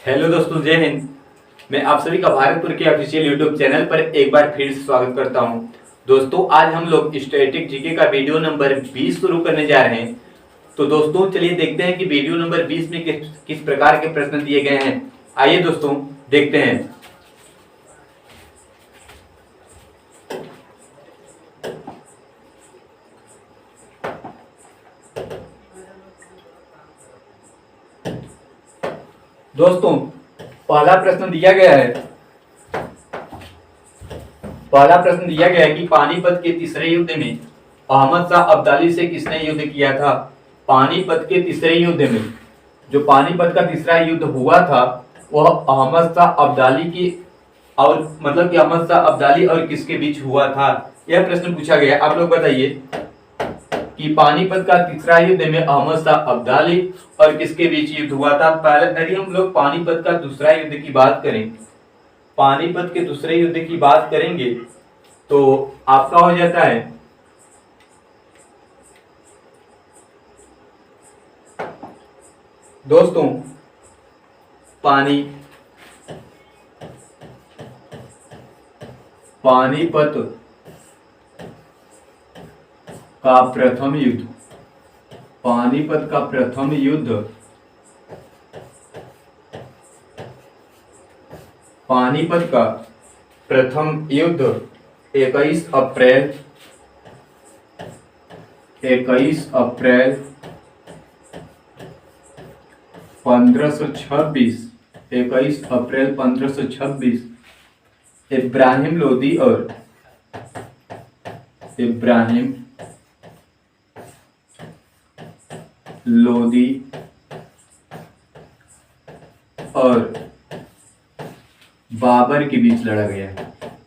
Hello दोस्तों, जय हिंद। मैं आप सभी का भारतपुर के ऑफिशियल यूट्यूब चैनल पर एक बार फिर से स्वागत करता हूं। दोस्तों, आज हम लोग स्टैटिक जीके का वीडियो नंबर 20 शुरू करने जा रहे हैं। तो दोस्तों, चलिए देखते हैं कि वीडियो नंबर 20 में किस प्रकार के प्रश्न दिए गए हैं। आइए दोस्तों, देखते हैं। दोस्तों, पहला प्रश्न दिया गया है। कि पानीपत के तीसरे युद्ध में अहमद शाह अब्दाली से किसने युद्ध किया था। पानीपत के तीसरे युद्ध में जो पानीपत का तीसरा युद्ध हुआ था वह अहमद शाह अब्दाली की और अहमद शाह अब्दाली और किसके बीच हुआ था। यह प्रश्न पूछा गया। आप लोग बताइए कि पानीपत का तीसरा युद्ध में अहमद शाह अब्दाली और किसके बीच युद्ध हुआ था। पहले हम लोग पानीपत का दूसरा युद्ध की बात करें। पानीपत के दूसरे युद्ध की बात करेंगे तो आपका हो जाता है दोस्तों पानीपत का प्रथम युद्ध। पानीपत का प्रथम युद्ध 21 अप्रैल 1526 इब्राहिम लोदी और बाबर के बीच लड़ा गया।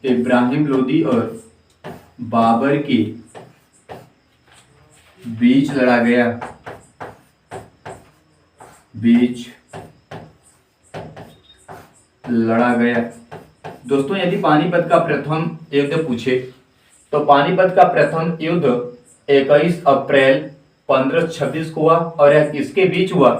इब्राहिम लोदी और बाबर के बीच लड़ा गया। दोस्तों, यदि पानीपत का प्रथम युद्ध पूछे तो पानीपत का प्रथम युद्ध 21 अप्रैल 1526 को हुआ और यह किसके बीच हुआ।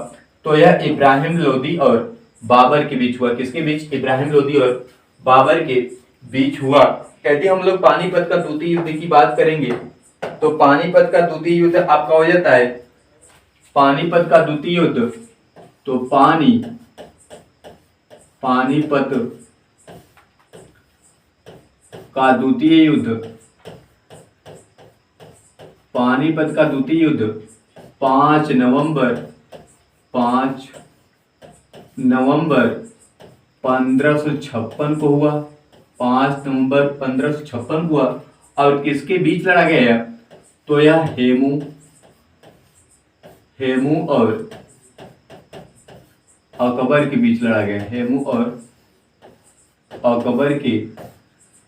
तो यह इब्राहिम लोदी और बाबर के बीच हुआ। किसके बीच? इब्राहिम लोदी और बाबर के बीच हुआ। यदि हम लोग पानीपत का द्वितीय युद्ध की बात करेंगे तो पानीपत का द्वितीय युद्ध आपका हो जाता है पानीपत का द्वितीय युद्ध। तो पानीपत का द्वितीय युद्ध 5 नवंबर 1556 को हुआ। 5 नवंबर 1556 को हुआ और किसके बीच लड़ा गया? तो यह हेमू और अकबर के बीच लड़ा गया। हेमू और अकबर के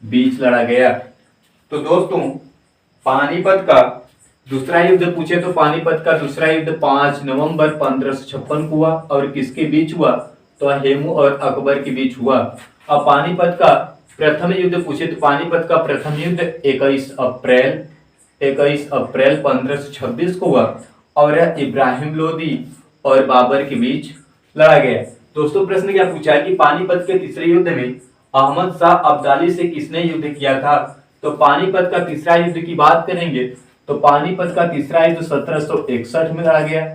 बीच लड़ा गया। तो दोस्तों, पानीपत का दूसरा युद्ध पूछे तो पानीपत का दूसरा युद्ध 5 नवंबर 1556 को हुआ और किसके बीच हुआ? तो हेमू और अकबर के बीच हुआ। अब पानीपत का प्रथम युद्ध पूछे तो पानीपत का प्रथम युद्ध 21 अप्रैल 1526 को हुआ और यह इब्राहिम लोदी और बाबर के बीच लड़ा गया। दोस्तों, प्रश्न क्या पूछा है कि पानीपत के तीसरे युद्ध में अहमद शाह अब्दाली से किसने युद्ध किया था। तो पानीपत का तीसरा युद्ध की बात करेंगे तो पानीपत का तीसरा युद्ध 1761 में लड़ा गया।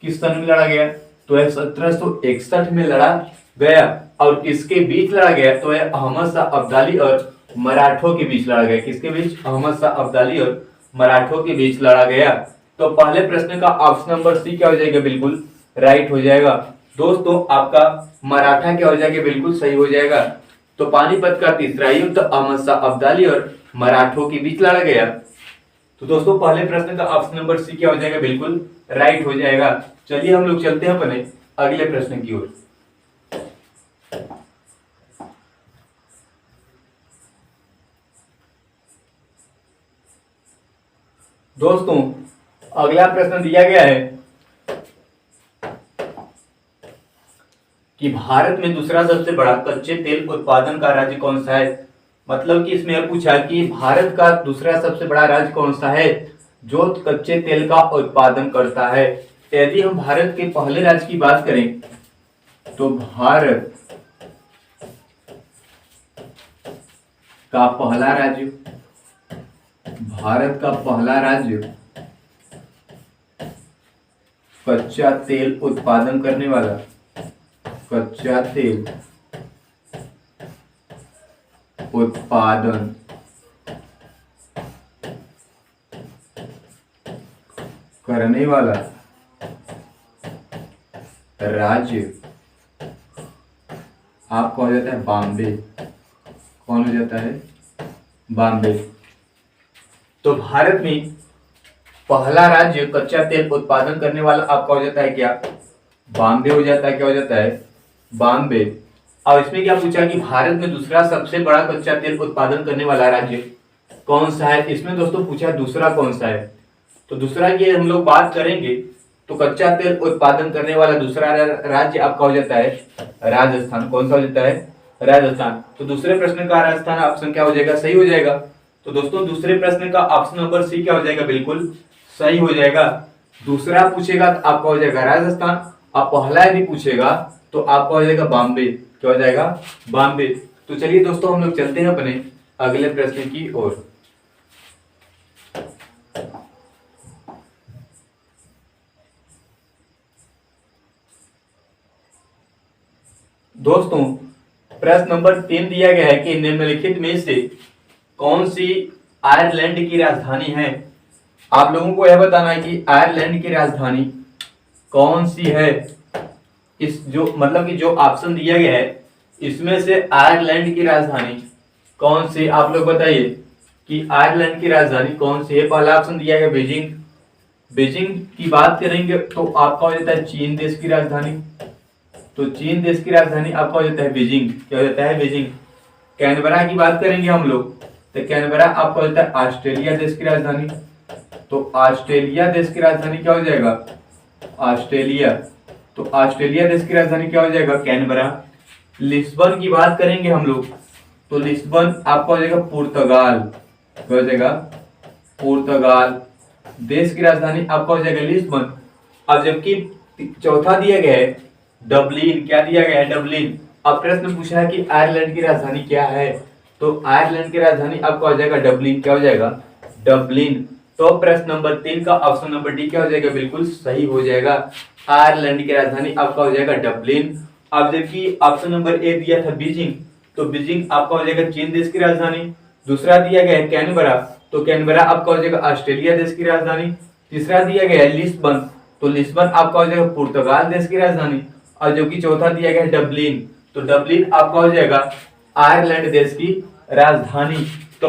किस सन में लड़ा गया? तो यह 1761 में लड़ा गया और किसके बीच लड़ा गया? तो यह अहमद शाह अब्दाली और मराठों के बीच लड़ा गया। किसके बीच? अहमद शाह अब्दाली और मराठों के बीच लड़ा गया। तो पहले प्रश्न का ऑप्शन नंबर सी क्या हो जाएगा? बिल्कुल राइट हो जाएगा। दोस्तों, आपका मराठा क्या हो जाएगा? बिल्कुल सही हो जाएगा। तो पानीपत का तीसरा युद्ध अहमद शाह अब्दाली और मराठों के बीच लड़ा गया। तो दोस्तों, पहले प्रश्न का ऑप्शन नंबर सी क्या हो जाएगा? बिल्कुल राइट हो जाएगा। चलिए हम लोग चलते हैं अपने अगले प्रश्न की ओर। दोस्तों, अगला प्रश्न दिया गया है कि भारत में दूसरा सबसे बड़ा कच्चे तेल उत्पादन का राज्य कौन सा है। मतलब कि इसमें पूछा कि भारत का दूसरा सबसे बड़ा राज्य कौन सा है जो कच्चे तेल का उत्पादन करता है। यदि हम भारत के पहले राज्य की बात करें तो भारत का पहला राज्य, भारत का पहला राज्य कच्चा तेल उत्पादन करने वाला, कच्चा तेल उत्पादन करने वाला राज्य आपका हो जाता है बॉम्बे। कौन हो जाता है? बॉम्बे। तो भारत में पहला राज्य कच्चा तेल उत्पादन करने वाला आपका हो जाता है क्या? बॉम्बे हो जाता है। क्या हो जाता है? बॉम्बे। और इसमें क्या पूछा कि भारत में दूसरा सबसे बड़ा कच्चा तेल उत्पादन करने वाला राज्य कौन सा है? इसमें दोस्तों पूछा दूसरा कौन सा है, तो दूसरा की हम लोग बात करेंगे तो कच्चा तेल उत्पादन करने वाला दूसरा राज्य आपका हो जाता है राजस्थान। कौन सा हो जाता है? राजस्थान। तो दूसरे प्रश्न का राजस्थान ऑप्शन क्या हो जाएगा? सही हो जाएगा। तो दोस्तों दूसरे प्रश्न का ऑप्शन नंबर सी क्या हो जाएगा? बिल्कुल सही हो जाएगा। दूसरा पूछेगा तो आपका हो जाएगा राजस्थान, और पहला यदि पूछेगा तो आपका हो जाएगा बॉम्बे। क्या हो जाएगा? बॉम्बे। तो चलिए दोस्तों हम लोग चलते हैं अपने अगले प्रश्न की ओर। दोस्तों प्रश्न नंबर 3 दिया गया है कि निम्नलिखित में से कौन सी आयरलैंड की राजधानी है? आप लोगों को यह बताना है कि आयरलैंड की राजधानी कौन सी है। इस जो मतलब कि जो ऑप्शन दिया गया है इसमें से आयरलैंड की राजधानी कौन सी, आप लोग बताइए कि आयरलैंड की राजधानी कौन सी है। पहला ऑप्शन दिया गया बीजिंग। बीजिंग की बात करेंगे तो आपका हो जाता है चीन देश की राजधानी। तो चीन देश की राजधानी आपका हो जाता है बीजिंग। क्या हो जाता है? बीजिंग। कैनबरा की बात करेंगे हम लोग तो कैनबरा आपका हो जाता है ऑस्ट्रेलिया देश की राजधानी। तो ऑस्ट्रेलिया देश की राजधानी क्या हो जाएगा? ऑस्ट्रेलिया। तो ऑस्ट्रेलिया देश की राजधानी क्या हो जाएगा? कैनबरा। लिस्बन की बात करेंगे हम लोग तो लिस्बन आपका हो जाएगा पुर्तगाल। क्या हो जाएगा? पुर्तगाल देश की राजधानी आपका हो जाएगा लिस्बन। अब जबकि चौथा दिया गया है डबलिन। क्या दिया गया है? डबलिन। अब प्रश्न पूछा है कि आयरलैंड की राजधानी क्या है, तो आयरलैंड की राजधानी आपका हो जाएगा डबलिन। क्या हो जाएगा? डबलिन। तो प्रश्न नंबर 3 का ऑप्शन नंबर डी क्या हो जाएगा? बिल्कुल सही हो जाएगा। आयरलैंड की राजधानी आपका हो जाएगा डबलिन। अब जबकि ऑप्शन नंबर ए दिया था बीजिंग, तो बीजिंग आपका हो जाएगा चीन देश की राजधानी। दूसरा दिया गया है कैनबरा, तो कैनबरा आपका हो जाएगा ऑस्ट्रेलिया देश की राजधानी। तीसरा दिया गया है लिस्बन, तो लिस्बन आपका हो जाएगा पुर्तगाल देश की राजधानी। और जो कि चौथा दिया गया है डबलिन, तो डबलिन आपका हो जाएगा आयरलैंड देश की राजधानी। तो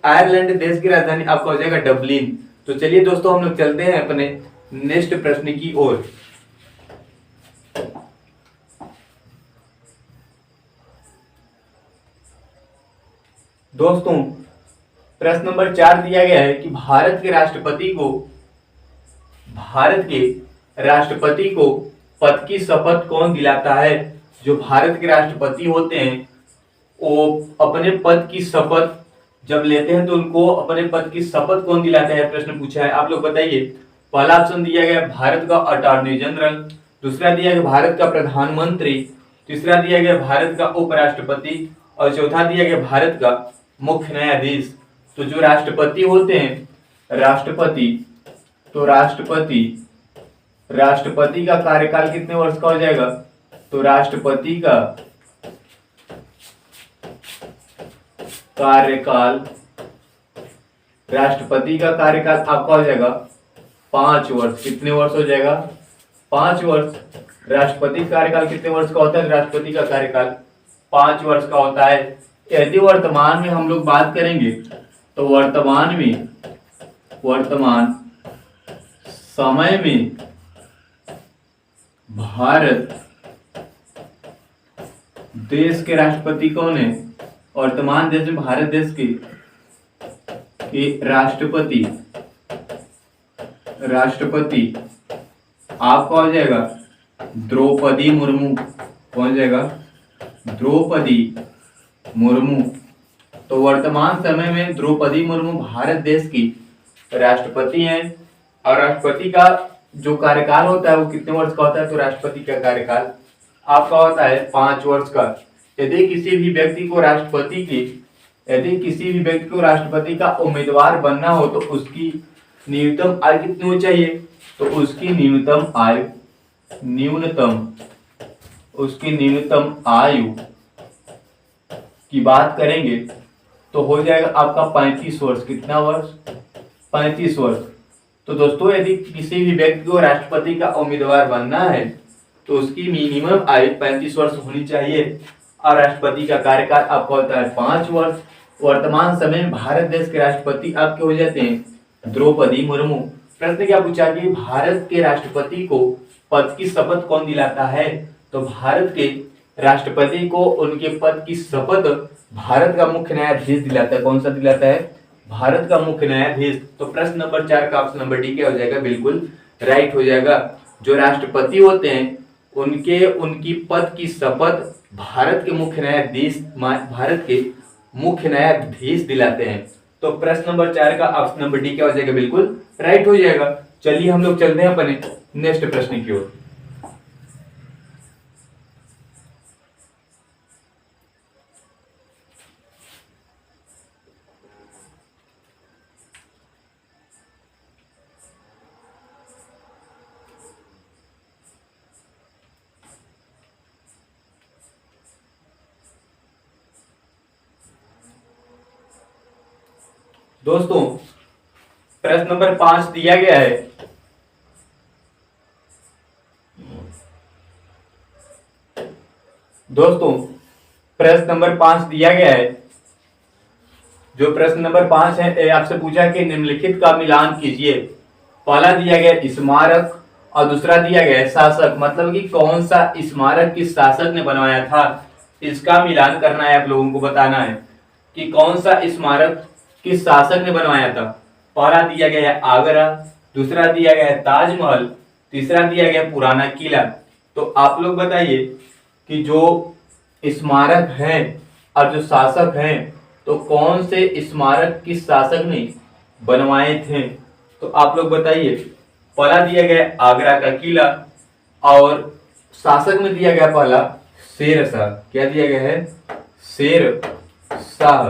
आयरलैंड देश की राजधानी आपका हो जाएगा डबलिन। तो चलिए दोस्तों हम लोग चलते हैं अपने नेक्स्ट प्रश्न की ओर। दोस्तों प्रश्न नंबर 4 दिया गया है कि भारत के राष्ट्रपति को पद की शपथ कौन दिलाता है? जो भारत के राष्ट्रपति होते हैं वो अपने पद की शपथ जब लेते हैं तो उनको अपने पद की शपथ कौन दिलाता है? प्रश्न पूछा है, आप लोग बताइए। पहला ऑप्शन दिया गया भारत का अटॉर्नी जनरल। दूसरा दिया गया भारत का प्रधानमंत्री। तीसरा दिया गया भारत का उपराष्ट्रपति। और चौथा दिया गया भारत का मुख्य न्यायाधीश। तो जो राष्ट्रपति होते हैं राष्ट्रपति का कार्यकाल कितने वर्ष का हो जाएगा? तो राष्ट्रपति का कार्यकाल आपका हो जाएगा 5 वर्ष। कितने वर्ष हो जाएगा? 5 वर्ष। राष्ट्रपति का कार्यकाल कितने वर्ष का होता है? राष्ट्रपति का कार्यकाल 5 वर्ष का होता है। यदि वर्तमान में हम लोग बात करेंगे तो वर्तमान समय में भारत देश के राष्ट्रपति कौन है? वर्तमान देश में भारत देश के राष्ट्रपति आपका हो जाएगा द्रौपदी मुर्मू। कौन जाएगा? द्रौपदी मुर्मू। तो वर्तमान समय में द्रौपदी मुर्मू भारत देश की राष्ट्रपति हैं। और राष्ट्रपति का जो कार्यकाल होता है वो कितने वर्ष का होता है? तो राष्ट्रपति का कार्यकाल आपका होता है 5 वर्ष का। यदि किसी भी व्यक्ति को राष्ट्रपति का उम्मीदवार बनना हो तो उसकी न्यूनतम आयु कितनी होनी चाहिए? तो उसकी न्यूनतम आयु की बात करेंगे तो हो जाएगा आपका 35 वर्ष। कितना वर्ष? 35 वर्ष। तो दोस्तों यदि किसी भी व्यक्ति को राष्ट्रपति का उम्मीदवार बनना है तो उसकी मिनिमम आयु 35 वर्ष होनी चाहिए और राष्ट्रपति का कार्यकाल आपका होता है 5 वर्ष। वर्तमान समय में भारत देश के राष्ट्रपति आपके हो जाते हैं द्रौपदी मुर्मू। प्रश्न क्या पूछा कि भारत के राष्ट्रपति को पद की शपथ कौन दिलाता है? तो भारत के राष्ट्रपति को उनके पद की शपथ भारत का मुख्य न्यायाधीश दिलाता है। कौन सा दिलाता है? भारत का मुख्य न्यायाधीश। तो प्रश्न नंबर 4 का ऑप्शन नंबर डी क्या हो जाएगा? बिल्कुल राइट हो जाएगा। जो राष्ट्रपति होते हैं उनकी पद की शपथ भारत के मुख्य न्यायाधीश दिलाते हैं। तो प्रश्न नंबर 4 का ऑप्शन नंबर डी क्या हो जाएगा? बिल्कुल राइट हो जाएगा। चलिए हम लोग चलते हैं अपने नेक्स्ट प्रश्न की ओर। दोस्तों प्रश्न नंबर 5 दिया गया है। दोस्तों प्रश्न नंबर 5 दिया गया है। जो प्रश्न नंबर 5 है आपसे पूछा कि निम्नलिखित का मिलान कीजिए। पहला दिया गया स्मारक और दूसरा दिया गया है शासक। मतलब कि कौन सा स्मारक किस शासक ने बनवाया था, इसका मिलान करना है। आप लोगों को बताना है कि कौन सा स्मारक किस शासक ने बनवाया था। पहला दिया गया है आगरा, दूसरा दिया गया है ताजमहल, तीसरा दिया गया पुराना किला। तो आप लोग बताइए कि जो स्मारक है और जो शासक हैं तो कौन से स्मारक किस शासक ने बनवाए थे। तो आप लोग बताइए। पहला दिया गया है आगरा का किला और शासक में दिया गया पहला शेर शाह। क्या दिया गया है? शेर शाह।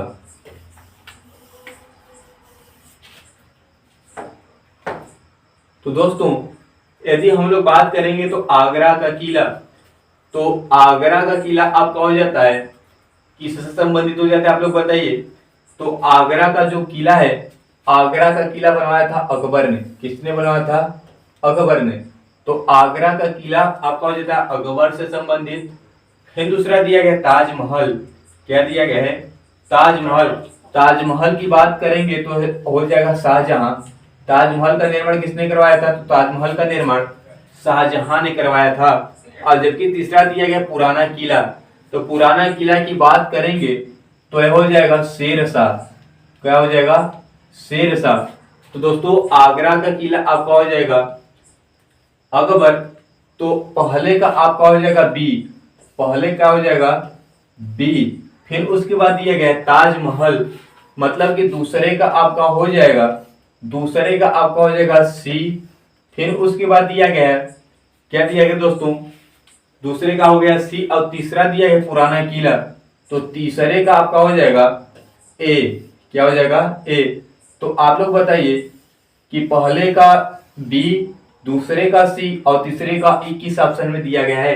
तो दोस्तों यदि हम लोग बात करेंगे तो आगरा का किला, तो आगरा का किला आपका हो जाता है किससे संबंधित हो जाता है? आप लोग बताइए। तो आगरा का जो किला है, आगरा का किला बनवाया था अकबर ने। किसने बनवाया था? अकबर ने। तो आगरा का किला आपका हो जाता है अकबर से संबंधित। फिर दूसरा दिया गया ताजमहल। क्या दिया गया है? ताजमहल। ताजमहल की बात करेंगे तो हो जाएगा शाहजहां। ताजमहल का निर्माण किसने करवाया था? तो ताजमहल का निर्माण शाहजहां ने करवाया था। और जबकि तीसरा दिया गया पुराना किला, तो पुराना किला की बात करेंगे तो यह हो जाएगा शेर शाह। क्या हो जाएगा? शेर शाह। तो दोस्तों आगरा का किला आपका हो जाएगा अकबर। तो पहले का आपका हो जाएगा बी। पहले क्या हो जाएगा? बी। फिर उसके बाद दिया गया ताजमहल, मतलब कि दूसरे का आपका हो जाएगा सी। फिर उसके बाद दिया गया है, क्या दिया गया दोस्तों? दूसरे का हो गया सी और तीसरा दिया है पुराना किला। तो तीसरे का आपका हो जाएगा ए। क्या हो जाएगा? ए। तो आप लोग बताइए कि पहले का बी, दूसरे का सी और तीसरे का ई किस ऑप्शन में दिया गया है।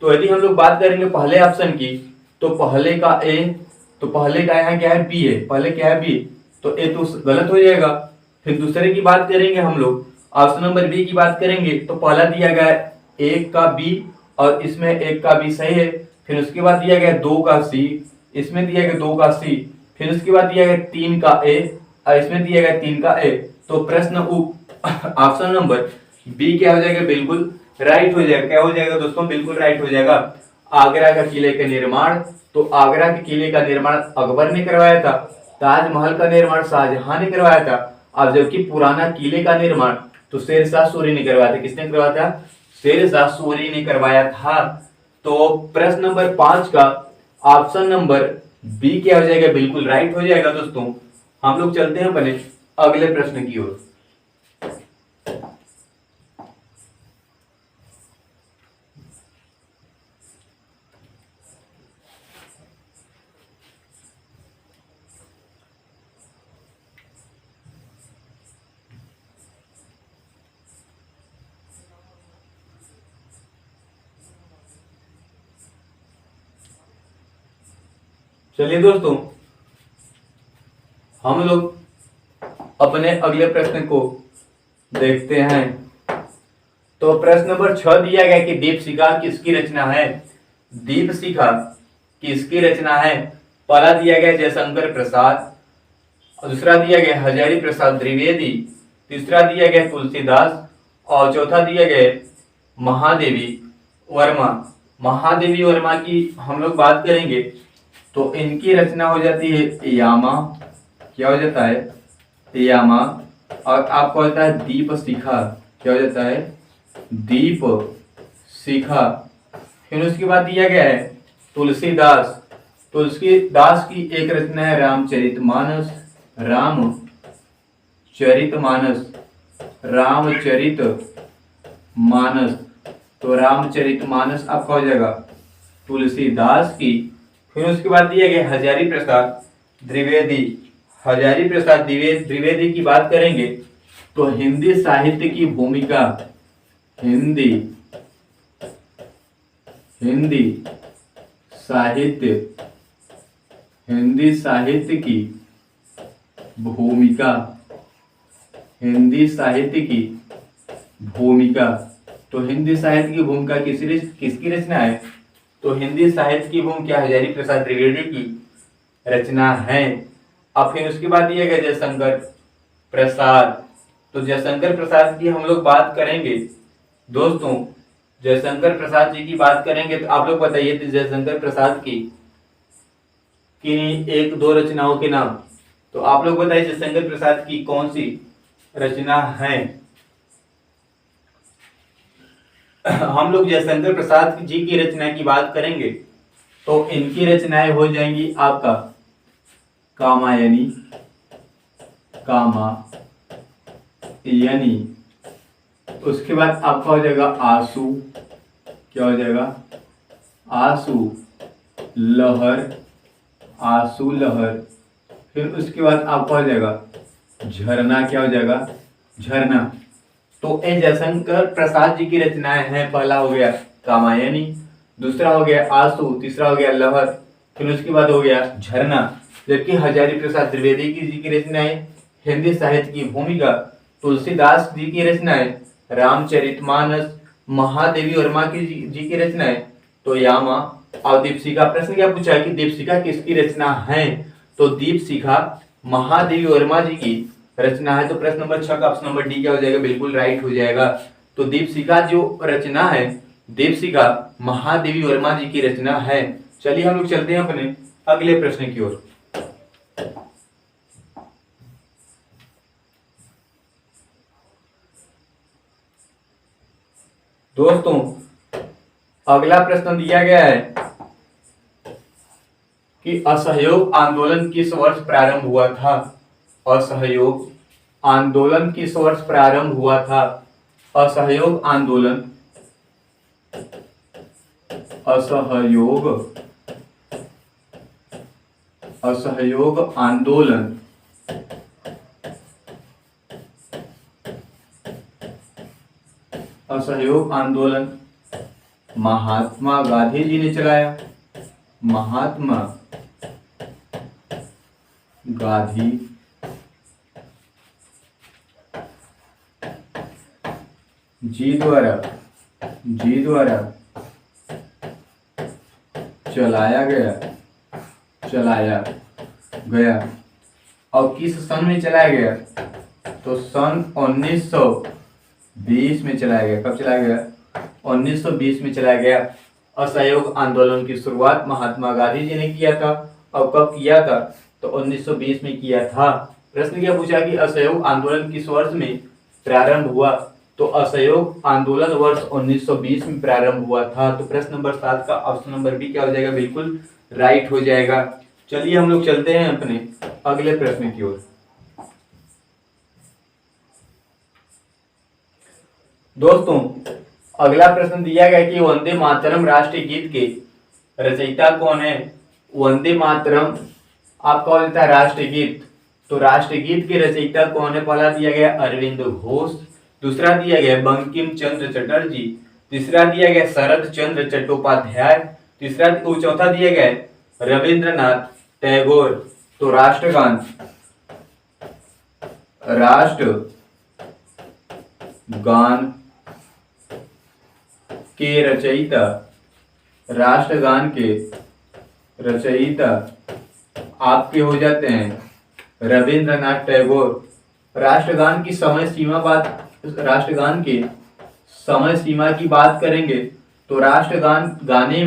तो यदि हम लोग बात करेंगे पहले ऑप्शन की तो पहले का ए, तो पहले का यहाँ क्या है? बी है। पहले क्या है? बी। तो ए तो गलत हो जाएगा। फिर दूसरे की बात करेंगे हम लोग, ऑप्शन नंबर बी की बात करेंगे तो पहला दिया गया एक का बी और इसमें एक का बी सही है। फिर उसके बाद दिया गया 2 का सी, इसमें दिया गया 2 का सी। फिर उसके बाद दिया गया 3 का ए और इसमें दिया गया 3 का ए। तो प्रश्न ऑप्शन नंबर बी क्या हो जाएगा? बिल्कुल राइट हो जाएगा। क्या हो जाएगा दोस्तों? बिल्कुल राइट हो जाएगा। आगरा का किले का निर्माण, तो आगरा के किले का निर्माण अकबर ने करवाया था। ताजमहल का निर्माण शाहजहां ने करवाया था। और जबकि पुराना किले का निर्माण तो शेरशाह सूरी ने करवाया था। किसने करवाया था? शेरशाह सूरी ने करवाया था। तो प्रश्न नंबर 5 का ऑप्शन नंबर बी क्या हो जाएगा? बिल्कुल राइट हो जाएगा। दोस्तों हम लोग चलते हैं अपने अगले प्रश्न की ओर। चलिए दोस्तों, हम लोग अपने अगले प्रश्न को देखते हैं। तो प्रश्न नंबर 6 दिया गया कि दीपशिखा किसकी रचना है। दीपशिखा किसकी रचना है। पहला दिया गया जयशंकर प्रसाद, दूसरा दिया गया हजारी प्रसाद द्विवेदी, तीसरा दिया गया तुलसीदास और चौथा दिया गया महादेवी वर्मा। महादेवी वर्मा की हम लोग बात करेंगे तो इनकी रचना हो जाती है यामा, क्या हो जाता है यामा, और आपको होता है दीपशिखा, क्या हो जाता है दीपशिखा। फिर उसके बाद दिया गया है तुलसीदास। तुलसीदास की एक रचना है रामचरितमानस, रामचरितमानस, रामचरितमानस। तो रामचरितमानस आपका हो जाएगा तुलसीदास की। फिर उसके बाद दिया गया हजारी प्रसाद द्विवेदी। हजारी प्रसाद द्विवेदी की बात करेंगे तो हिंदी साहित्य की भूमिका, हिंदी साहित्य की भूमिका, हिंदी साहित्य की भूमिका। तो हिंदी साहित्य की भूमिका किसकी रचना है। तो हिंदी साहित्य की भूमिका हजारी प्रसाद द्विवेदी की रचना है। अब फिर उसके बाद दिया गया जयशंकर प्रसाद। तो जयशंकर प्रसाद की हम लोग बात करेंगे दोस्तों, जयशंकर प्रसाद जी की बात करेंगे तो आप लोग बताइए जयशंकर प्रसाद की किन्हीं एक दो रचनाओं के नाम। तो आप लोग बताइए जयशंकर प्रसाद की कौन सी रचना है। हम लोग जयशंकर प्रसाद जी की रचना की बात करेंगे तो इनकी रचनाएं हो जाएंगी आपका कामायनी, कामायनी। उसके बाद आपका हो जाएगा आंसू, क्या हो जाएगा आंसू लहर, आंसू लहर। फिर उसके बाद आपका हो जाएगा झरना, क्या हो जाएगा झरना। तो ये जयशंकर प्रसाद जी की रचनाएं हैं। पहला हो गया कामायनी, दूसरा हो गया आंसू, तीसरा हो गया लहर, फिर उसके बाद हो गया झरना। जबकि हजारी प्रसाद द्विवेदी की जी की रचनाएं हिंदी साहित्य की भूमिका, तुलसीदास जी की रचनाएं रामचरितमानस, महादेवी वर्मा की जी की रचनाएं तो यामा और दीपशिखा। प्रश्न क्या पूछा है कि दीपशिखा किसकी रचना है। तो दीपशिखा महादेवी वर्मा जी की रचना है। तो प्रश्न नंबर 6 का ऑप्शन नंबर डी क्या हो जाएगा, बिल्कुल राइट हो जाएगा। तो दीपशिखा जो रचना है, दीपशिखा महादेवी वर्मा जी की रचना है। चलिए हम लोग चलते हैं अपने अगले प्रश्न की ओर। दोस्तों अगला प्रश्न दिया गया है कि असहयोग आंदोलन किस वर्ष प्रारंभ हुआ था। असहयोग आंदोलन किस वर्ष प्रारंभ हुआ था। असहयोग आंदोलन, असहयोग आंदोलन असहयोग आंदोलन महात्मा गांधी जी ने चलाया। महात्मा गांधी जी द्वारा चलाया गया। और किस सन में चलाया गया। तो सन 1920 में चलाया गया। कब चलाया गया 1920 में चलाया गया। असहयोग आंदोलन की शुरुआत महात्मा गांधी जी ने किया था। और कब किया था तो 1920 में किया था। प्रश्न क्या पूछा कि असहयोग आंदोलन किस वर्ष में प्रारंभ हुआ। तो असहयोग आंदोलन वर्ष 1920 में प्रारंभ हुआ था। तो प्रश्न नंबर 7 का ऑप्शन नंबर बी क्या हो जाएगा, बिल्कुल राइट हो जाएगा। चलिए हम लोग चलते हैं अपने अगले प्रश्न की ओर। दोस्तों अगला प्रश्न दिया गया कि वंदे मातरम राष्ट्रीय गीत के रचयिता कौन है। वंदे मातरम आपका हो जाता है राष्ट्रीय गीत। तो राष्ट्रीय गीत के रचयिता कौन है। पहला दिया गया अरविंद घोष, दूसरा दिया गया बंकिम चंद्र चटर्जी, तीसरा दिया गया शरद चंद्र चट्टोपाध्याय, चौथा दिया गया रविंद्रनाथ टैगोर। तो राष्ट्रगान के रचयिता राष्ट्रगान के रचयिता आपके हो जाते हैं रविंद्रनाथ टैगोर। राष्ट्रगान की समय सीमा की बात करेंगे तो राष्ट्रगान गाने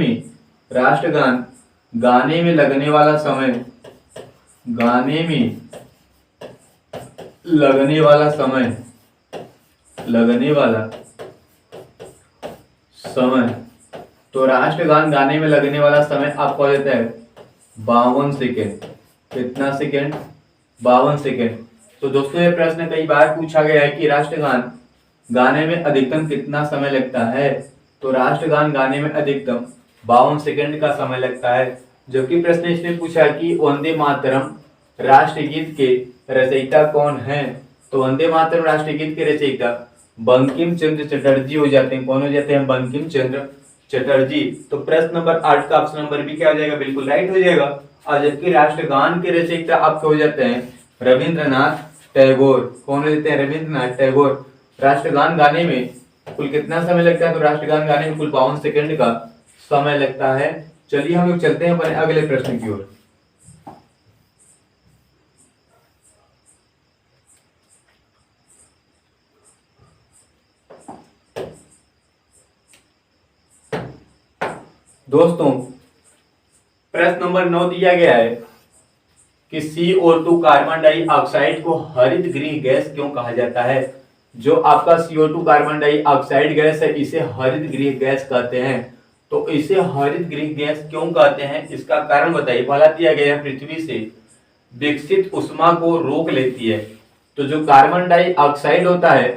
में लगने वाला समय तो राष्ट्रगान गाने में लगने वाला समय आपको हो जाता है 52 सेकेंड। कितना सेकेंड? 52 सेकेंड। तो दोस्तों ये प्रश्न कई बार पूछा गया है कि राष्ट्रगान गाने में अधिकतम कितना समय लगता है। तो राष्ट्रगान गाने में अधिकतम 52 सेकेंड का समय लगता है। जबकि प्रश्न इसमें पूछा कि वंदे मातरम राष्ट्रगीत के रचयिता कौन है। तो वंदे मातरम राष्ट्रगीत के रचयिता बंकिम चंद्र चटर्जी हो जाते हैं। कौन हो जाते हैं? बंकिम चंद्र चटर्जी। तो प्रश्न नंबर 8 का ऑप्शन नंबर बी क्या हो जाएगा? बिल्कुल राइट हो जाएगा। और जबकि राष्ट्रगान के रचयिता आपके हो जाते हैं रविंद्रनाथ टैगोर। कौन हो जाते हैं? रविंद्रनाथ टैगोर। राष्ट्रगान गाने में कुल कितना समय लगता है? तो राष्ट्रगान गाने में कुल 52 सेकेंड का समय लगता है। चलिए हम लोग चलते हैं अपने अगले प्रश्न की ओर। दोस्तों प्रश्न नंबर 9 दिया गया है कि CO2 कार्बन डाइऑक्साइड को हरित गृह गैस क्यों कहा जाता है। जो आपका CO2 कार्बन डाइऑक्साइड गैस है इसे हरित गृह गैस कहते हैं। तो इसे हरित गृह गैस क्यों कहते हैं इसका कारण बताइए। पहला दिया गया है पृथ्वी से विकसित उष्मा को रोक लेती है। तो जो कार्बन डाइऑक्साइड होता है,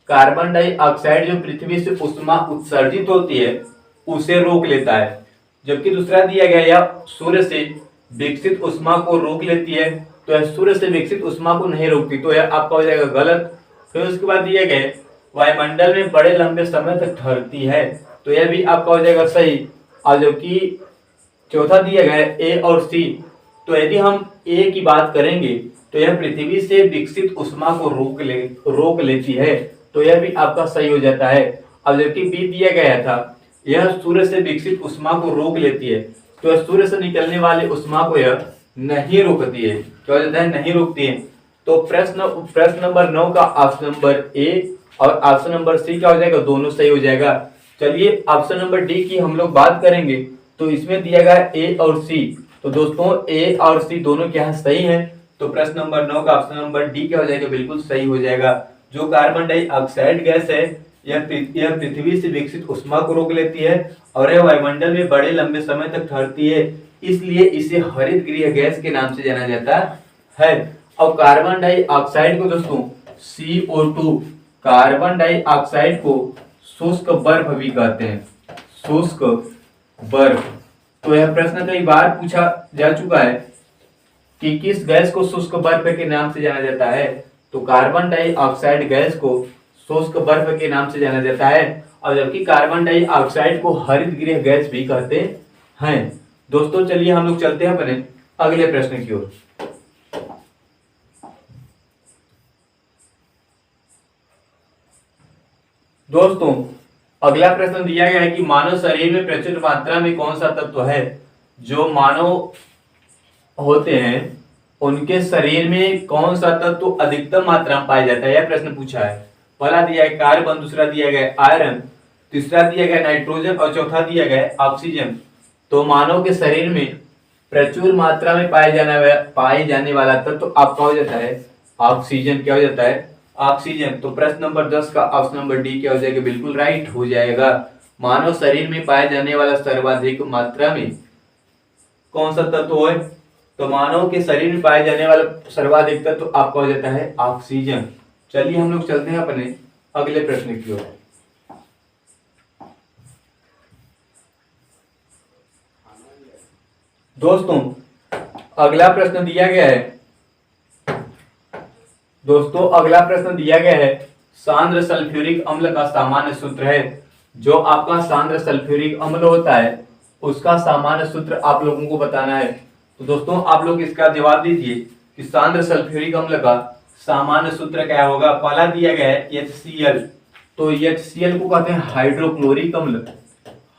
कार्बन डाइऑक्साइड जो पृथ्वी से उष्मा उत्सर्जित होती है उसे रोक लेता है। जबकि दूसरा दिया गया या सूर्य से विकसित उष्मा को रोक लेती है। तो यह सूर्य से विकसित उष्मा को नहीं रोकती, तो यह आपका हो जाएगा गलत। फिर उसके बाद दिया गया वायुमंडल में बड़े लंबे समय तक ठहरती है। तो यह भी आपका हो जाएगा सही। और जबकि चौथा दिया गया है ए और सी। तो यदि हम ए की बात करेंगे तो यह पृथ्वी से विकसित उष्मा को रोक लेती है। तो यह भी आपका सही हो जाता है। अब जबकि बी दिया गया था यह सूर्य से विकसित उष्मा को रोक लेती है। तो यह सूर्य से निकलने वाले उष्मा को यह नहीं रोकती है। क्या हो जाता है? नहीं रोकती है। तो प्रश्न नंबर 9 का ऑप्शन नंबर ए और ऑप्शन नंबर सी क्या हो जाएगा? दोनों सही हो जाएगा। चलिए ऑप्शन नंबर डी की हम लोग बात करेंगे तो इसमें दिया गया ए और सी। तो दोस्तों ए और सी दोनों क्या है? सही है। तो प्रश्न नंबर 9 का ऑप्शन नंबर डी क्या हो जाएगा? बिल्कुल सही हो जाएगा। जो कार्बन डाइऑक्साइड गैस है यह पृथ्वी से विकसित उष्मा को रोक लेती है और यह वायुमंडल में बड़े लंबे समय तक ठहरती है, इसलिए इसे हरित गृह गैस के नाम से जाना जाता है। और कार्बन डाइऑक्साइड को दोस्तों CO2 कार्बन डाइऑक्साइड को शुष्क बर्फ भी कहते हैं। शुष्क बर्फ। तो यह प्रश्न कई बार पूछा जा चुका है कि किस गैस को शुष्क बर्फ के नाम से जाना जाता है। तो कार्बन डाइऑक्साइड गैस को शुष्क बर्फ के नाम से जाना जाता है। और जबकि कार्बन डाइऑक्साइड को हरित गृह गैस भी कहते हैं। दोस्तों चलिए हम लोग चलते हैं अपने अगले प्रश्न की ओर। दोस्तों अगला प्रश्न दिया गया है कि मानव शरीर में प्रचुर मात्रा में कौन सा तत्व है। जो मानव होते हैं उनके शरीर में कौन सा तत्व अधिकतम मात्रा में पाया जाता है, यह प्रश्न पूछा है। पहला दिया है कार्बन, दूसरा दिया गया आयरन, तीसरा दिया गया नाइट्रोजन और चौथा दिया गया ऑक्सीजन। तो मानव के शरीर में प्रचुर मात्रा में पाए जाने वाला तत्व आपका हो जाता है ऑक्सीजन। क्या हो जाता है? ऑक्सीजन। तो प्रश्न नंबर 10 का ऑप्शन नंबर डी क्या हो जाएगा? बिल्कुल राइट हो जाएगा। मानव शरीर में पाए जाने वाला सर्वाधिक मात्रा में कौन सा तत्व है? तो मानव के शरीर में पाए जाने वाला सर्वाधिक तत्व आपका हो जाता है ऑक्सीजन। चलिए हम लोग चलते हैं अपने अगले प्रश्न की ओर। दोस्तों अगला प्रश्न दिया गया है सांद्र सल्फ्यूरिक अम्ल का सामान्य सूत्र है। जो आपका सांद्र सल्फ्यूरिक अम्ल होता है उसका सामान्य सूत्र आप लोगों को बताना है। तो तो दोस्तों आप लोग इसका जवाब दीजिए कि सांद्र सल्फ्यूरिक अम्ल का सामान्य सूत्र क्या होगा। पहला दिया गया है HCl, तो HCl को कहते हैं हाइड्रोक्लोरिक अम्ल,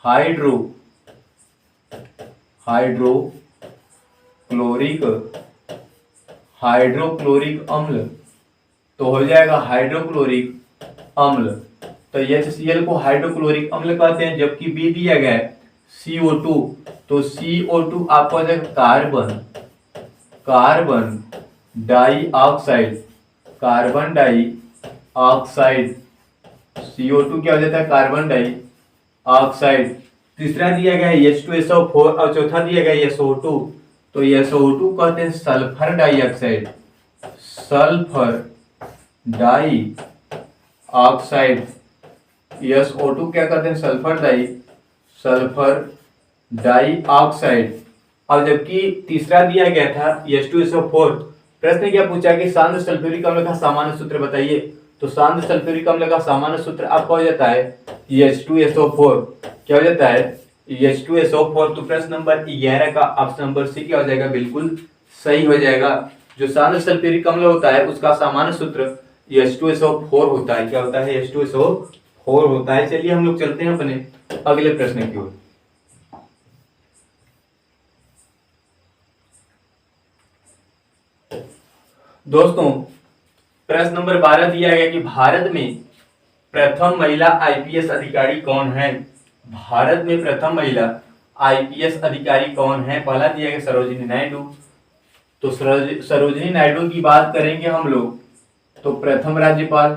हाइड्रोक्लोरिक अम्ल, तो हो जाएगा हाइड्रोक्लोरिक अम्ल। तो HCl को हाइड्रोक्लोरिक अम्ल कहते हैं। जबकि बी दिया गया है CO2, तो CO2 आपको आ जाएगा कार्बन डाइऑक्साइड, CO2 क्या हो जाता है, कार्बन डाइऑक्साइड। तीसरा दिया गया है H2SO4 और चौथा दिया गया है SO2, तो SO2 कहते हैं सल्फर डाइऑक्साइड, SO2 क्या कहते हैं, सल्फर डाइऑक्साइड। और जबकि तीसरा दिया गया था H2SO4, प्रश्न क्या पूछा कि सांद्र सल्फ्यूरिक अम्ल का सामान्य सूत्र बताइए। तो सांद्र सल्फ्यूरिक अम्ल का सामान्य सूत्र आपका हो जाता है H2SO4, क्या हो जाता है H2SO4। तो प्रश्न नंबर 11 का ऑप्शन नंबर सी क्या हो जाएगा, बिल्कुल सही हो जाएगा। जो सांद्र सल्फ्यूरिक अम्ल होता है उसका सामान्य सूत्र H2SO4 होता है। क्या होता है, H2SO4 होता है। चलिए हम लोग चलते हैं अपने अगले प्रश्न की ओर। दोस्तों प्रश्न नंबर 12 दिया गया कि भारत में प्रथम महिला IPS अधिकारी कौन है। भारत में प्रथम महिला IPS अधिकारी कौन है। पहला दिया गया सरोजिनी नायडू, तो सरोजिनी नायडू की बात करेंगे हम लोग, तो प्रथम राज्यपाल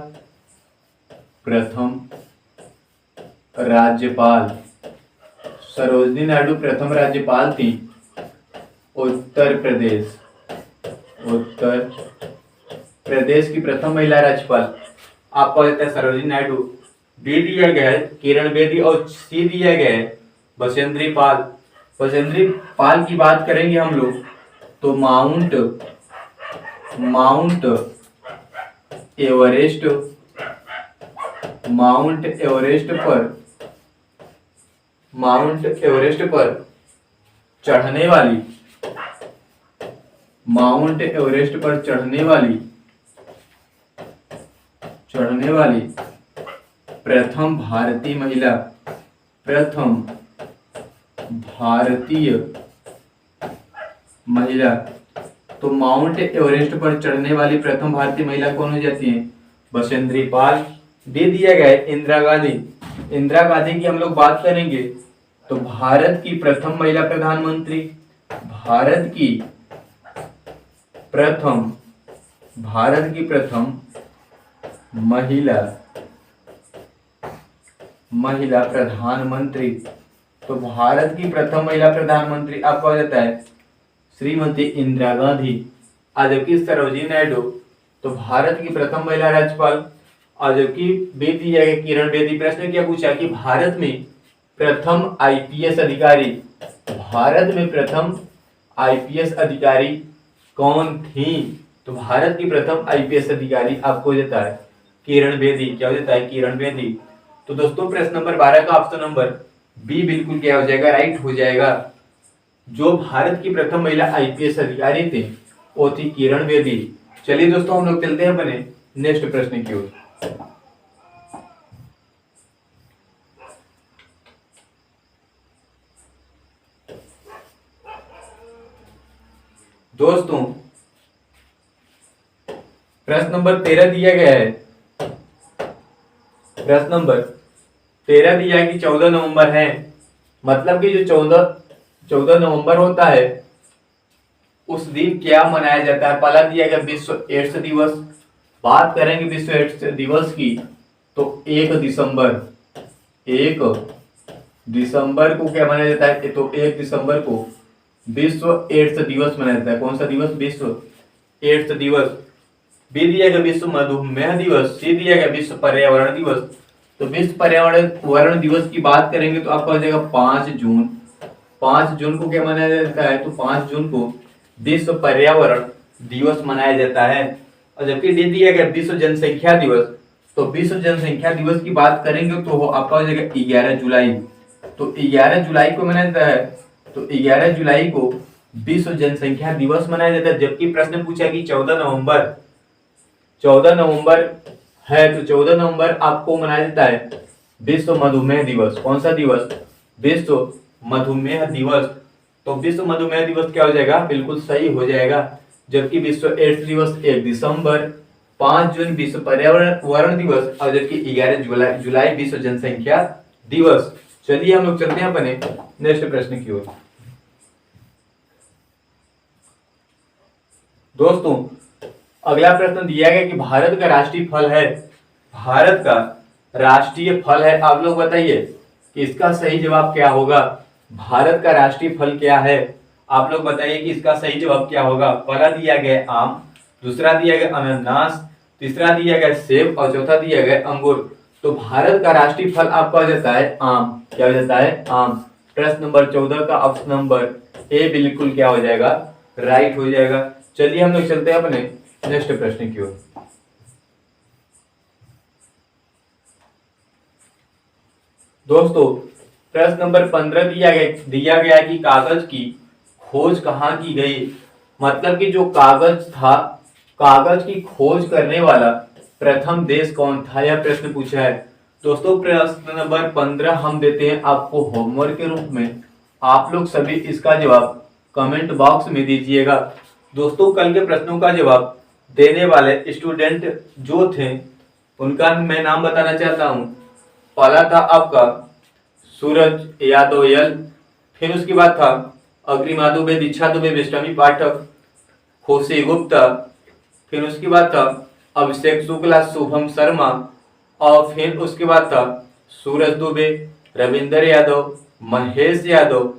सरोजिनी नायडू प्रथम राज्यपाल थी उत्तर प्रदेश की प्रथम महिला राज्यपाल आपको देता है सरोजिनी नायडू। डी दिया गया है किरण बेदी और सी दिया गया है बचेंद्री पाल की बात करेंगे हम लोग, तो माउंट एवरेस्ट पर चढ़ने वाली प्रथम भारतीय महिला, तो माउंट एवरेस्ट पर चढ़ने वाली प्रथम भारतीय महिला कौन हो जाती है, बचेंद्री पाल। दे दिया गया है इंदिरा गांधी की हम लोग बात करेंगे, तो भारत की प्रथम महिला प्रधानमंत्री, भारत की प्रथम महिला प्रधानमंत्री, तो भारत की प्रथम महिला प्रधानमंत्री आपका हो जाता है श्रीमती इंदिरा गांधी। और जबकि सरोजिनी नायडू तो भारत की प्रथम महिला राज्यपाल, और जबकि बेदी है किरण बेदी। प्रश्न क्या पूछा कि भारत में प्रथम आईपीएस अधिकारी कौन थी। तो भारत की प्रथम आईपीएस अधिकारी आपको हो जाता है किरण बेदी। क्या हो जाता है, किरण बेदी। तो दोस्तों प्रश्न नंबर 12 का ऑप्शन नंबर बी बिल्कुल क्या हो जाएगा, राइट हो जाएगा। जो भारत की प्रथम महिला आईपीएस अधिकारी थे वो थी किरण बेदी। चलिए दोस्तों हम लोग चलते हैं अपने नेक्स्ट प्रश्न की ओर। दोस्तों प्रश्न नंबर 13 दिया गया है। प्रश्न नंबर 13 दिया है कि 14 नवंबर है, मतलब कि जो 14 नवंबर होता है उस दिन क्या मनाया जाता है। पहला दिया गया विश्व एड्स दिवस। बात करेंगे विश्व एड्स दिवस की, तो 1 दिसंबर को क्या मनाया जाता है, तो 1 दिसंबर को विश्व एड्स दिवस मनाया जाता है। कौन सा दिवस, विश्व एड्स दिवस। बी दिया गया विश्व मधुमेह दिवस। सी दिया गया विश्व पर्यावरण दिवस। तो विश्व पर्यावरण दिवस की बात करेंगे तो आपका हो जाएगा 5 जून। 5 जून को क्या मनाया जाता है, तो 5 जून को विश्व पर्यावरण दिवस मनाया जाता है। और जबकि डी दिया गया विश्व जनसंख्या दिवस। तो विश्व जनसंख्या दिवस की बात करेंगे तो आपका हो जाएगा 11 जुलाई। तो 11 जुलाई को मनाया जाता है, तो 11 जुलाई को विश्व जनसंख्या दिवस मनाया जाता है। जबकि प्रश्न पूछा कि 14 नवंबर है तो 14 नवंबर आपको मनाया जाता है विश्व मधुमेह दिवस। कौन सा दिवस? विश्व मधुमेह दिवस। तो विश्व मधुमेह दिवस क्या हो जाएगा? बिल्कुल सही हो जाएगा। जबकि विश्व एड्स दिवस 1 दिसंबर, 5 जून विश्व पर्यावरण दिवस और जबकि 11 जुलाई विश्व जनसंख्या दिवस। चलिए हम लोग चलते हैं अपने नेक्स्ट प्रश्न की ओर। दोस्तों अगला प्रश्न दिया गया कि भारत का राष्ट्रीय फल है। भारत का राष्ट्रीय फल है, आप लोग बताइए कि इसका सही जवाब क्या होगा। भारत का राष्ट्रीय फल क्या है? आप लोग बताइए कि इसका सही जवाब क्या होगा। पहला दिया गया आम, दूसरा दिया गया अनानास, तीसरा दिया गया सेब और चौथा दिया गया अंगूर। तो भारत का राष्ट्रीय फल आपका हो जाता है आम। क्या हो जाता है? आम। प्रश्न नंबर 14 का ऑप्शन नंबर ए बिल्कुल क्या हो जाएगा? राइट हो जाएगा। चलिए हम लोग चलते हैं अपने नेक्स्ट प्रश्न की ओर। दोस्तों प्रश्न नंबर 15 दिया गया कि कागज की खोज कहाँ की गई। मतलब कि जो कागज था, कागज की खोज करने वाला प्रथम देश कौन था, यह प्रश्न पूछा है। दोस्तों प्रश्न नंबर 15 हम देते हैं आपको होमवर्क के रूप में। आप लोग सभी इसका जवाब कमेंट बॉक्स में दीजिएगा। दोस्तों कल के प्रश्नों का जवाब देने वाले स्टूडेंट जो थे उनका मैं नाम बताना चाहता हूँ। पहला था आपका सूरज यादव यल, फिर उसके बाद था अग्रिमा दुबे, दीक्षा दुबे, वेष्टमी पाठक, खुशी गुप्ता, फिर उसके बाद था अभिषेक शुक्ला, शुभम शर्मा और फिर उसके बाद था सूरज दुबे, रविंदर यादव, महेश यादव,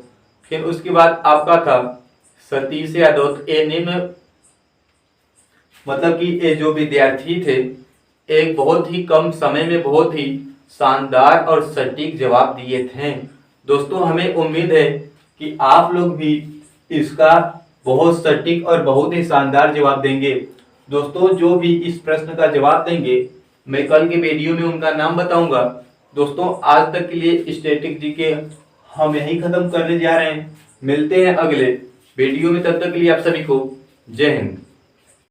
फिर उसके बाद आपका था सतीश यादव। तो ए निम्न मतलब कि ये जो विद्यार्थी थे एक बहुत ही कम समय में बहुत ही शानदार और सटीक जवाब दिए थे। दोस्तों हमें उम्मीद है कि आप लोग भी इसका बहुत सटीक और बहुत ही शानदार जवाब देंगे। दोस्तों जो भी इस प्रश्न का जवाब देंगे मैं कल के वीडियो में उनका नाम बताऊंगा। दोस्तों आज तक के लिए स्टैटिक जीके हम यही खत्म करने जा रहे हैं। मिलते हैं अगले वीडियो में, तब तक के लिए आप सभी को जय हिंद।